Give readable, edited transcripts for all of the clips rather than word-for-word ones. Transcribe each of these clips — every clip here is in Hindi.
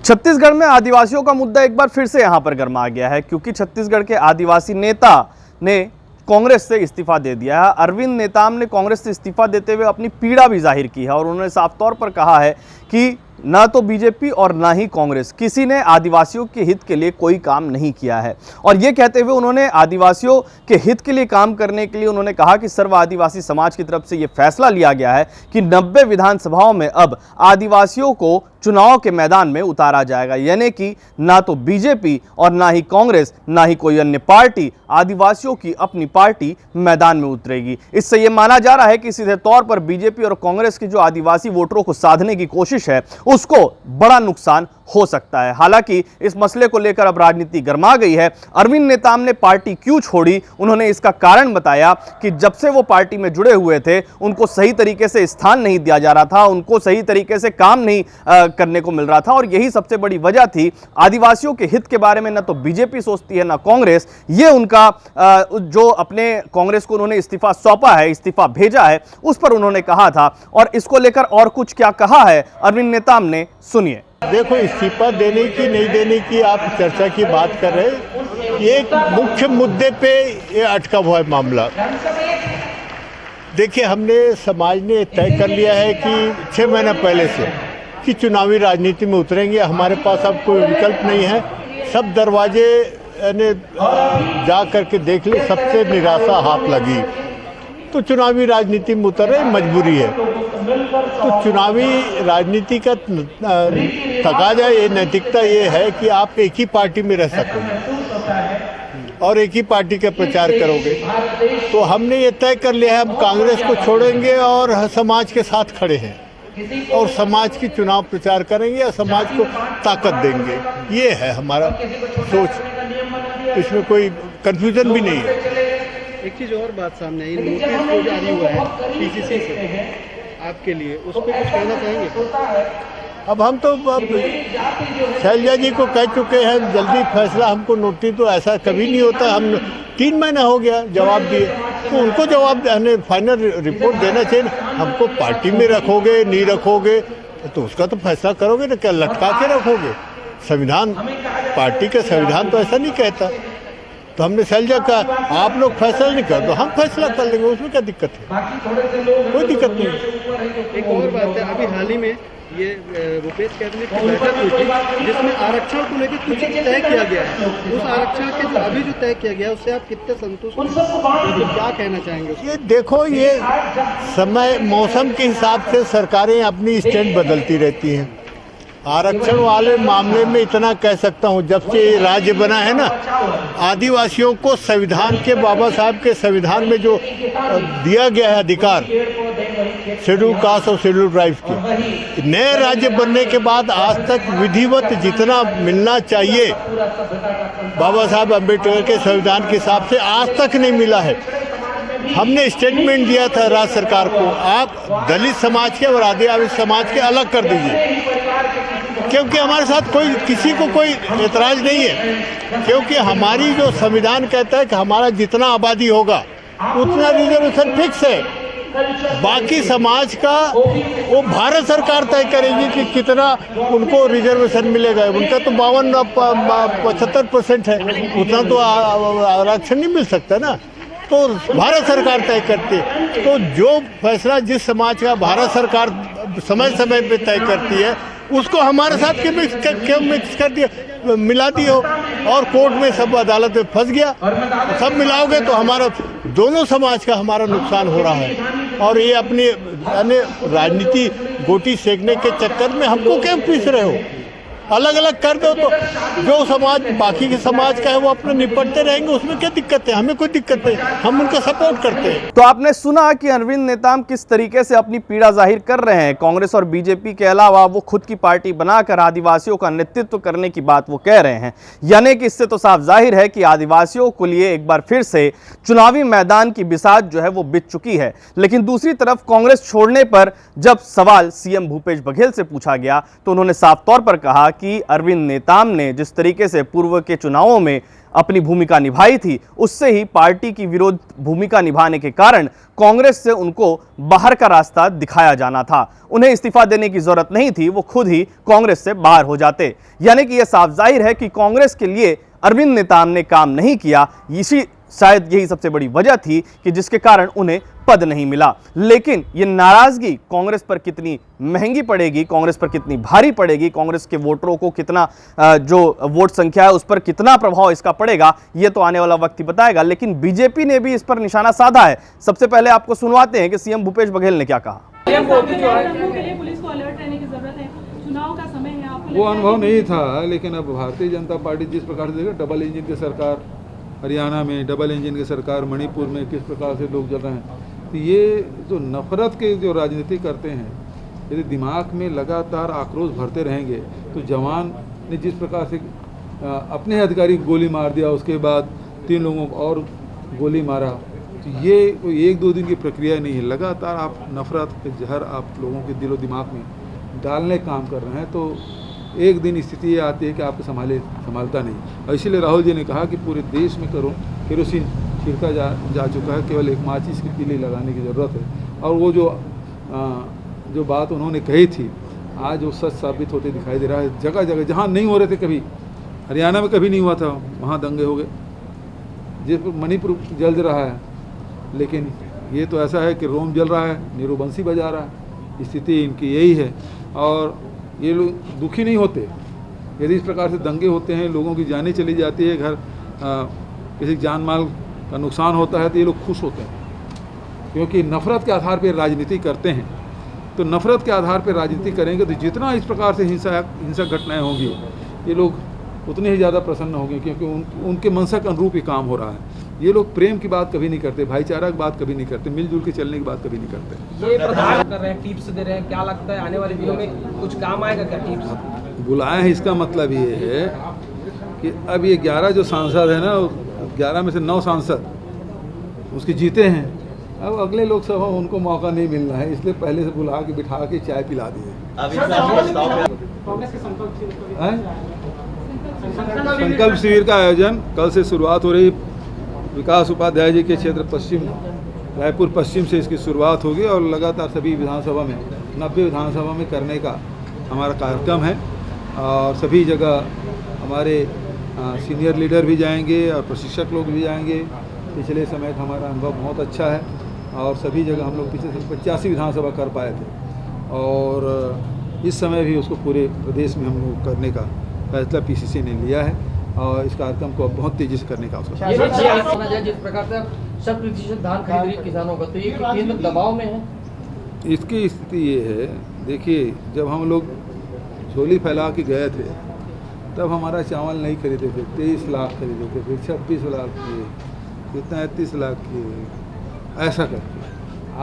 छत्तीसगढ़ में आदिवासियों का मुद्दा एक बार फिर से यहां पर गर्मा गया है, क्योंकि छत्तीसगढ़ के आदिवासी नेता ने कांग्रेस से इस्तीफा दे दिया है। अरविंद नेताम ने कांग्रेस से इस्तीफा देते हुए अपनी पीड़ा भी जाहिर की है और उन्होंने साफ तौर पर कहा है कि ना तो बीजेपी और ना ही कांग्रेस किसी ने आदिवासियों के हित के लिए कोई काम नहीं किया है। और ये कहते हुए उन्होंने आदिवासियों के हित के लिए काम करने के लिए उन्होंने कहा कि सर्व आदिवासी समाज की तरफ से ये फैसला लिया गया है कि 90 विधानसभाओं में अब आदिवासियों को चुनाव के मैदान में उतारा जाएगा, यानी कि ना तो बीजेपी और ना ही कांग्रेस ना ही कोई अन्य पार्टी आदिवासियों की अपनी पार्टी मैदान में उतरेगी। इससे यह माना जा रहा है कि सीधे तौर पर बीजेपी और कांग्रेस की जो आदिवासी वोटरों को साधने की कोशिश है उसको बड़ा नुकसान हो सकता है। हालांकि इस मसले को लेकर अब राजनीति गर्मा गई है। अरविंद नेताम ने पार्टी क्यों छोड़ी, उन्होंने इसका कारण बताया कि जब से वो पार्टी में जुड़े हुए थे उनको सही तरीके से स्थान नहीं दिया जा रहा था, उनको सही तरीके से काम नहीं करने को मिल रहा था और यही सबसे बड़ी वजह थी। आदिवासियों के हित के बारे में न तो बीजेपी सोचती है न कांग्रेस। ये उनका जो अपने कांग्रेस को उन्होंने इस्तीफा सौंपा है, इस्तीफा भेजा है, उस पर उन्होंने कहा था और इसको लेकर और कुछ क्या कहा है अरविंद नेताम ने, सुनिए। देखो, इस्तीफा देने की नहीं देने की आप चर्चा की बात कर रहे हैं, ये एक मुख्य मुद्दे पे ये अटका हुआ है मामला। देखिए, हमने समाज ने तय कर लिया है कि 6 महीना पहले से कि चुनावी राजनीति में उतरेंगे। हमारे पास अब कोई विकल्प नहीं है। सब दरवाजे ने जा करके देख लिए, सबसे निराशा हाथ लगी, तो चुनावी राजनीति में उतरे, मजबूरी है। तो चुनावी राजनीति का तकाजा ये, नैतिकता ये है कि आप एक ही पार्टी में रह सकोगे और एक ही पार्टी का प्रचार करोगे। तो हमने ये तय कर लिया है, हम कांग्रेस को छोड़ेंगे और समाज के साथ खड़े हैं और समाज की चुनाव प्रचार करेंगे और समाज को ताकत देंगे। ये है हमारा सोच, इसमें कोई कंफ्यूजन भी नहीं है। एक चीज़ और बात सामने आई, नोटिस जो जारी हुआ है पीसीसी से आपके लिए, उस पर कुछ कहना चाहेंगे? अब हम तो शैलजा जी को कह चुके हैं जल्दी फैसला हमको नोटिस, तो ऐसा कभी नहीं होता। हम 3 महीना हो गया जवाब दिए, तो उनको जवाब फाइनल रिपोर्ट देना चाहिए। हमको पार्टी में रखोगे नहीं रखोगे तो उसका तो फैसला करोगे ना, क्या लटका के रखोगे? संविधान, पार्टी का संविधान तो ऐसा नहीं कहता। तो हमने शैलजा का आप लोग फैसला नहीं कर दो, हम फैसला कर लेंगे, उसमें क्या दिक्कत है? कोई दिक्कत नहीं। एक और बात है, अभी हाल ही में ये भूपेश कैबिनेट की बैठक हुई थी जिसमें आरक्षण को लेकर कुछ तय किया गया है। उस आरक्षण के अभी जो तय किया गया है उससे आप कितने संतुष्ट हैं, क्या कहना चाहेंगे? ये देखो, ये समय मौसम के हिसाब से सरकारें अपनी स्टैंड बदलती रहती हैं। आरक्षण वाले मामले में इतना कह सकता हूँ, जब से राज्य बना है ना, आदिवासियों को संविधान के, बाबा साहब के संविधान में जो दिया गया है अधिकार शेड्यूल कास्ट और शेड्यूल ट्राइब्स के, नए राज्य बनने के बाद आज तक विधिवत जितना मिलना चाहिए बाबा साहब अम्बेडकर के संविधान के हिसाब से आज तक नहीं मिला है। हमने स्टेटमेंट दिया था राज्य सरकार को, आप दलित समाज के और आदिवासी समाज के अलग कर दीजिए, क्योंकि हमारे साथ कोई, किसी को कोई एतराज़ नहीं है, क्योंकि हमारी जो संविधान कहता है कि हमारा जितना आबादी होगा उतना रिजर्वेशन फिक्स है। बाकी समाज का वो भारत सरकार तय करेगी कि कितना उनको रिजर्वेशन मिलेगा। उनका तो 52-75% है, उतना तो आरक्षण नहीं मिल सकता ना, तो भारत सरकार तय करती है। तो जो फैसला जिस समाज का भारत सरकार समय समय पे तय करती है उसको हमारे साथ क्यों मिक्स कर दिया, मिला दिया और कोर्ट में सब अदालत में फंस गया। सब मिलाओगे तो हमारा दोनों समाज का हमारा नुकसान हो रहा है। और ये अपनी राजनीति गोटी सेकने के चक्कर में हमको क्यों पीस रहे हो? अलग अलग कर दो तो जो समाज बाकी के समाज का है वो अपने निपटते रहेंगे, उसमें क्या दिक्कत है? हमें कोई दिक्कत नहीं, हम उनका सपोर्ट करते हैं। तो आपने सुना कि अरविंद नेताम किस तरीके से अपनी पीड़ा जाहिर कर रहे हैं। कांग्रेस और बीजेपी के अलावा वो खुद की पार्टी बनाकर आदिवासियों का नेतृत्व करने की बात वो कह रहे हैं, यानी कि इससे तो साफ जाहिर है कि आदिवासियों के लिए एक बार फिर से चुनावी मैदान की बिसात जो है वो बिछ चुकी है। लेकिन दूसरी तरफ कांग्रेस छोड़ने पर जब सवाल सीएम भूपेश बघेल से पूछा गया तो उन्होंने साफ तौर पर कहा कि अरविंद नेताम ने जिस तरीके से पूर्व के चुनावों में अपनी भूमिका निभाई थी, उससे ही पार्टी की विरोध भूमिका निभाने के कारण कांग्रेस से उनको बाहर का रास्ता दिखाया जाना था। उन्हें इस्तीफा देने की जरूरत नहीं थी, वो खुद ही कांग्रेस से बाहर हो जाते। यानी कि यह साफ जाहिर है कि कांग्रेस के लिए अरविंद नेताम ने काम नहीं किया। शायद यही सबसे बड़ी वजह थी कि जिसके कारण उन्हें पद नहीं मिला। लेकिन ये नाराजगी कांग्रेस पर कितनी महंगी पड़ेगी, कांग्रेस पर कितनी भारी पड़ेगी, कांग्रेस के वोटरों को कितना जो वोट संख्या है उस पर कितना प्रभाव इसका पड़ेगा, ये तो आने वाला वक्त ही बताएगा। लेकिन बीजेपी ने भी इस पर निशाना साधा है। सबसे पहले आपको सुनवाते हैं कि सीएम भूपेश बघेल ने क्या कहा। पुलिस को अलर्ट रहने की जरूरत है, चुनाव का समय है। वो अनुभव नहीं था, लेकिन अब भारतीय जनता पार्टी जिस प्रकार से डबल इंजन की सरकार हरियाणा में, डबल इंजन की सरकार मणिपुर में किस प्रकार से लोग जल रहे हैं, तो ये जो नफरत के जो राजनीति करते हैं, यदि दिमाग में लगातार आक्रोश भरते रहेंगे तो जवान ने जिस प्रकार से अपने अधिकारी को गोली मार दिया, उसके बाद 3 लोगों को और गोली मारा, तो ये कोई 1-2 दिन की प्रक्रिया नहीं है। लगातार आप नफरत के जहर आप लोगों के दिलो दिमाग में डालने काम कर रहे हैं, तो एक दिन स्थिति ये आती है कि आपको संभालता नहीं। और इसीलिए राहुल जी ने कहा कि पूरे देश में केरोसिन छिड़का जा चुका है, केवल एक माचिस की तीली लगाने की ज़रूरत है। और वो जो बात उन्होंने कही थी, आज वो सच साबित होते दिखाई दे रहा है। जगह जगह जहाँ नहीं हो रहे थे, कभी हरियाणा में कभी नहीं हुआ था, वहाँ दंगे हो गए। जिस मणिपुर जल रहा है, लेकिन ये तो ऐसा है कि रोम जल रहा है, नीरू बंसी बजा रहा है। स्थिति इनकी यही है और ये लोग दुखी नहीं होते। यदि इस प्रकार से दंगे होते हैं, लोगों की जानें चली जाती है, घर किसी जान माल का नुकसान होता है, तो ये लोग खुश होते हैं, क्योंकि नफ़रत के आधार पर राजनीति करते हैं। तो नफ़रत के आधार पर राजनीति करेंगे तो जितना इस प्रकार से हिंसक घटनाएँ होंगी, ये लोग उतने ही ज़्यादा प्रसन्न होंगे, क्योंकि उनके मनसा के अनुरूप ही काम हो रहा है। ये लोग प्रेम की बात कभी नहीं करते, भाईचारा की बात कभी नहीं करते, मिलजुल के चलने की बात कभी नहीं करते। ये प्रधान कर रहे हैं, टिप्स दे रहे हैं, क्या लगता है आने वाले दिनों में कुछ काम आएगा क्या टिप्स? बुलाए हैं, इसका मतलब ये है कि अब ये 11 जो सांसद है ना, 11 में से 9 सांसद उसके जीते हैं। अब अगले लोकसभा उनको मौका नहीं मिल रहा है, इसलिए पहले से बुला के बिठा के चाय पिला दिए। संकल्प शिविर का आयोजन कल से शुरुआत हो रही। विकास उपाध्याय जी के क्षेत्र रायपुर पश्चिम से इसकी शुरुआत होगी और लगातार सभी विधानसभा में 90 विधानसभा में करने का हमारा कार्यक्रम है। और सभी जगह हमारे सीनियर लीडर भी जाएंगे और प्रशिक्षक लोग भी जाएंगे। पिछले समय हमारा अनुभव बहुत अच्छा है और सभी जगह हम लोग पिछले 85 विधानसभा कर पाए थे और इस समय भी उसको पूरे प्रदेश में हम लोग करने का फैसला पीसीसी ने लिया है और इस कार्यक्रम को अब बहुत तेजी से करने का अवसर। जिस प्रकार से 100% धान खरीद रही किसानों का, तो ये केंद्र दबाव में है। इसकी स्थिति ये है, देखिए, जब हम लोग झोली फैला के गए थे तब हमारा चावल नहीं खरीदे थे, 23 लाख खरीदे थे, फिर 26 लाख किए, कितना 31 लाख किए, ऐसा करके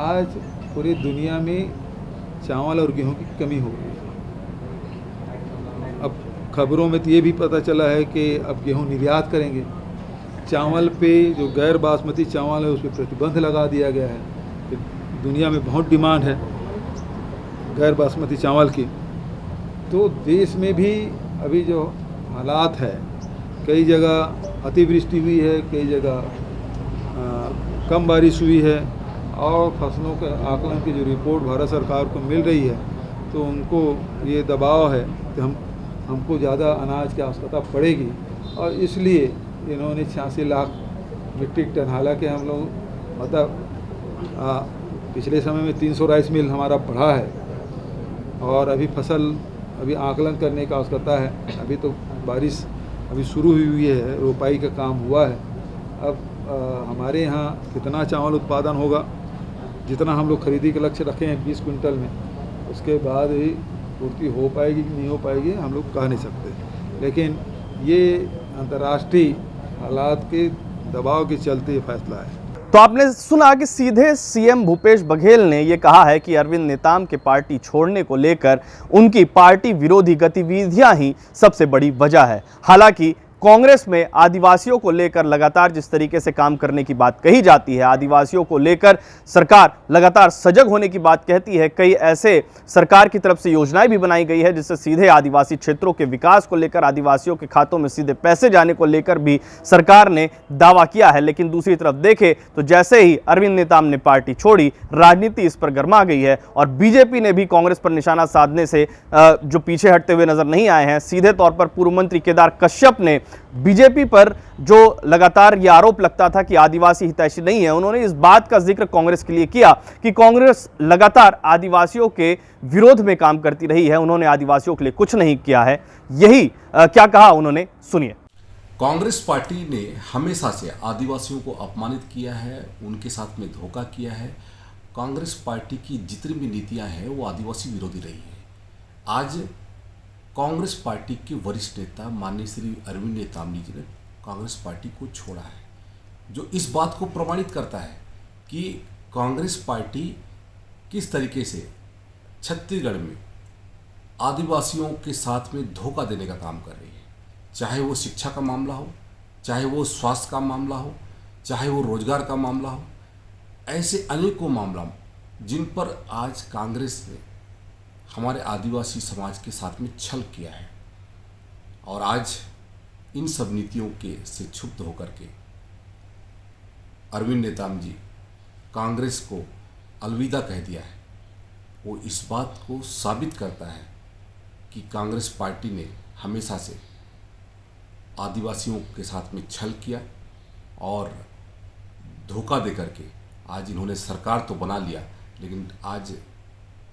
आज पूरी दुनिया में चावल और गेहूं की कमी हो गई। अब खबरों में तो ये भी पता चला है कि अब गेहूं निर्यात करेंगे। चावल पे जो गैर बासमती चावल है उस पर प्रतिबंध लगा दिया गया है। दुनिया में बहुत डिमांड है गैर बासमती चावल की। तो देश में भी अभी जो हालात है, कई जगह अतिवृष्टि हुई है, कई जगह कम बारिश हुई है और फसलों के आकलन की जो रिपोर्ट भारत सरकार को मिल रही है, तो उनको ये दबाव है कि हमको ज़्यादा अनाज की आवश्यकता पड़ेगी और इसलिए इन्होंने 86 लाख मीट्रिक टन, हालांकि हम लोग मतलब पिछले समय में 300 राइस मिल हमारा बढ़ा है और अभी फसल अभी आकलन करने का आवश्यकता है। अभी तो बारिश अभी शुरू हुई है, रोपाई का काम हुआ है। अब हमारे यहाँ कितना चावल उत्पादन होगा, जितना हम लोग खरीदी के लक्ष्य रखे हैं 20 क्विंटल में, उसके बाद ही पूर्ति हो पाएगी कि नहीं हो पाएगी हम लोग कह नहीं सकते। लेकिन ये अंतर्राष्ट्रीय हालात के दबाव के चलते ये फैसला है। तो आपने सुना कि सीधे सीएम भूपेश बघेल ने यह कहा है कि अरविंद नेताम के पार्टी छोड़ने को लेकर उनकी पार्टी विरोधी गतिविधियां ही सबसे बड़ी वजह है। हालांकि कांग्रेस में आदिवासियों को लेकर लगातार जिस तरीके से काम करने की बात कही जाती है, आदिवासियों को लेकर सरकार लगातार सजग होने की बात कहती है, कई ऐसे सरकार की तरफ से योजनाएं भी बनाई गई है जिससे सीधे आदिवासी क्षेत्रों के विकास को लेकर, आदिवासियों के खातों में सीधे पैसे जाने को लेकर भी सरकार ने दावा किया है। लेकिन दूसरी तरफ देखें तो जैसे ही अरविंद नेताम ने पार्टी छोड़ी, राजनीति इस पर गर्मा गई है और बीजेपी ने भी कांग्रेस पर निशाना साधने से जो पीछे हटते हुए नजर नहीं आए हैं। सीधे तौर पर पूर्व मंत्री केदार कश्यप ने बीजेपी पर जो लगातार यह आरोप लगता था कि आदिवासी हितैषी नहीं है, उन्होंने इस बात का जिक्र कांग्रेस के लिए किया कि कांग्रेस लगातार आदिवासियों के विरोध में काम करती रही है, उन्होंने आदिवासियों के लिए कुछ नहीं किया है। यही क्या कहा उन्होंने, सुनिए। कांग्रेस पार्टी ने हमेशा से आदिवासियों को अपमानित किया है, उनके साथ में धोखा किया है। कांग्रेस पार्टी की जितनी भी नीतियां हैं वो आदिवासी विरोधी रही है। आज कांग्रेस पार्टी के वरिष्ठ नेता माननीय श्री अरविंद नेताम जी ने कांग्रेस पार्टी को छोड़ा है, जो इस बात को प्रमाणित करता है कि कांग्रेस पार्टी किस तरीके से छत्तीसगढ़ में आदिवासियों के साथ में धोखा देने का काम कर रही है। चाहे वो शिक्षा का मामला हो, चाहे वो स्वास्थ्य का मामला हो, चाहे वो रोजगार का मामला हो, ऐसे अनेकों मामला जिन पर आज कांग्रेस ने हमारे आदिवासी समाज के साथ में छल किया है। और आज इन सब नीतियों के से क्षुब्ध होकर के अरविंद नेताम जी कांग्रेस को अलविदा कह दिया है। वो इस बात को साबित करता है कि कांग्रेस पार्टी ने हमेशा से आदिवासियों के साथ में छल किया और धोखा देकर के आज इन्होंने सरकार तो बना लिया, लेकिन आज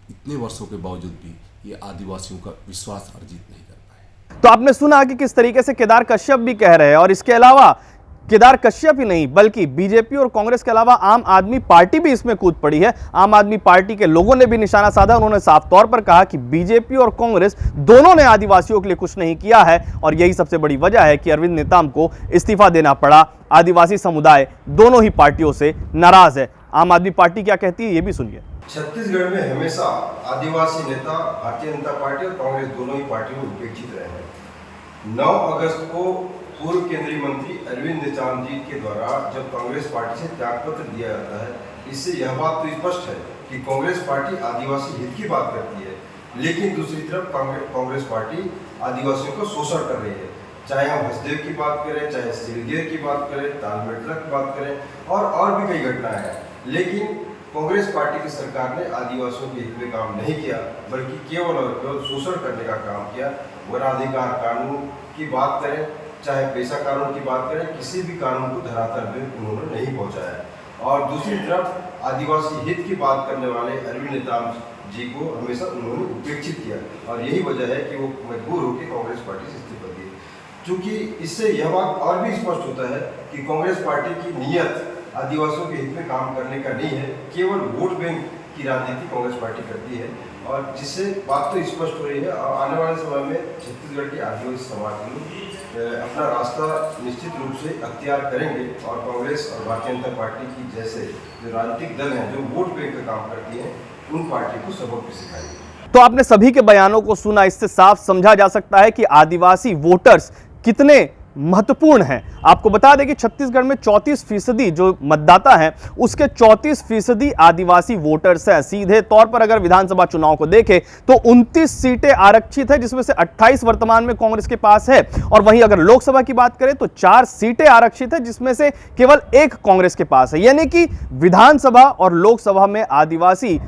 इतने वर्षों के बावजूद भी ये आदिवासियों का विश्वास अर्जित नहीं कर पाए। तो आपने सुना कि किस तरीके से केदार कश्यप भी कह रहे हैं, और इसके अलावा केदार कश्यप ही नहीं बल्कि बीजेपी और कांग्रेस के अलावा आम आदमी पार्टी भी इसमें कूद पड़ी है। आम आदमी पार्टी के लोगों ने भी निशाना साधा। उन्होंने साफ तौर पर कहा कि बीजेपी और कांग्रेस दोनों ने आदिवासियों के लिए कुछ नहीं किया है और यही सबसे बड़ी वजह है कि अरविंद नेताम को इस्तीफा देना पड़ा। आदिवासी समुदाय दोनों ही पार्टियों से नाराज है। आम आदमी पार्टी क्या कहती है, ये भी सुनिए। छत्तीसगढ़ में हमेशा आदिवासी नेता भारतीय जनता पार्टी और कांग्रेस दोनों ही पार्टियों में उपेक्षित रहे हैं। 9 अगस्त को पूर्व केंद्रीय मंत्री अरविंद नेताम जी के द्वारा जब कांग्रेस पार्टी से त्यागपत्र दिया जाता है, इससे यह बात तो स्पष्ट है कि कांग्रेस पार्टी आदिवासी हित की बात करती है, लेकिन दूसरी तरफ कांग्रेस पार्टी आदिवासियों का शोषण कर रही है। चाहे हम हसदेव की बात करें, चाहे सिलगेर की बात करें, तालमेटला की बात करें और भी कई घटनाएं हैं, लेकिन कांग्रेस पार्टी की सरकार ने आदिवासियों के हित में काम नहीं किया, बल्कि केवल और केवल शोषण करने का काम किया। वनाधिकार कानून की बात करें, चाहे पेशा कानून की बात करें, किसी भी कानून को धरातल पे उन्होंने नहीं पहुंचाया। और दूसरी तरफ आदिवासी हित की बात करने वाले अरविंद नेताम जी को हमेशा उन्होंने उपेक्षित किया और यही वजह है कि वो मजबूर होकर कांग्रेस पार्टी से इस्तीफा दिए। चूँकि इससे यह बात और भी स्पष्ट होता है कि कांग्रेस पार्टी की नीयत आदिवासियों के हित में काम करने का नहीं है, केवल वोट बैंक की राजनीति कांग्रेस पार्टी करती है, और जिससे बात तो स्पष्ट हो रही है। और आने वाले समय में छत्तीसगढ़ के आदिवासी समाज लोग अपना रास्ता निश्चित रूप से अख्तियार करेंगे और कांग्रेस और भारतीय जनता पार्टी की जैसे जो राजनीतिक दल हैं जो वोट बैंक का काम करती हैं, उन पार्टी को सबक भी सिखाएंगे। तो आपने सभी के बयानों को सुना, इससे साफ समझा जा सकता है कि आदिवासी वोटर्स कितने महत्वपूर्ण हैं। आपको बता दें कि छत्तीसगढ़ में 34% जो मतदाता हैं उसके 34% आदिवासी वोटर्स हैं। सीधे तौर पर अगर विधानसभा चुनाव को देखें तो 29 सीटें आरक्षित है, जिसमें से 28 वर्तमान में कांग्रेस के पास है, और वहीं अगर लोकसभा की बात करें तो 4 सीटें आरक्षित है, जिसमें से केवल 1 कांग्रेस के पास है। यानी कि विधानसभा और लोकसभा में आदिवासी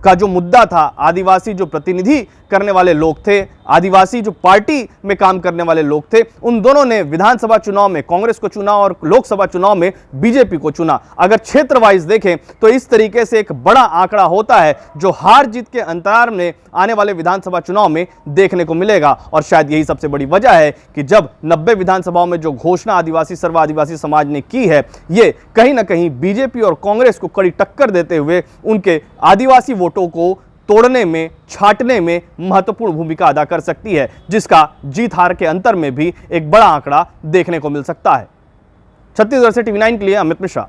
का जो मुद्दा था, आदिवासी जो प्रतिनिधि करने वाले लोग थे, आदिवासी जो पार्टी में काम करने वाले लोग थे, उन दोनों ने विधानसभा चुनाव में कांग्रेस को चुना और लोकसभा चुनाव में बीजेपी को चुना। अगर क्षेत्र वाइज देखें तो इस तरीके से एक बड़ा आंकड़ा होता है जो हार जीत के अंतराल में आने वाले विधानसभा चुनाव में देखने को मिलेगा। और शायद यही सबसे बड़ी वजह है कि जब 90 विधानसभाओं में जो घोषणा आदिवासी सर्व आदिवासी समाज ने की है, ये कहीं ना कहीं बीजेपी और कांग्रेस को कड़ी टक्कर देते हुए उनके आदिवासी वोटों को तोड़ने में, छांटने में महत्वपूर्ण भूमिका अदा कर सकती है, जिसका जीत हार के अंतर में भी एक बड़ा आंकड़ा देखने को मिल सकता है। छत्तीसगढ़ से TV9 के लिए अमित मिश्रा।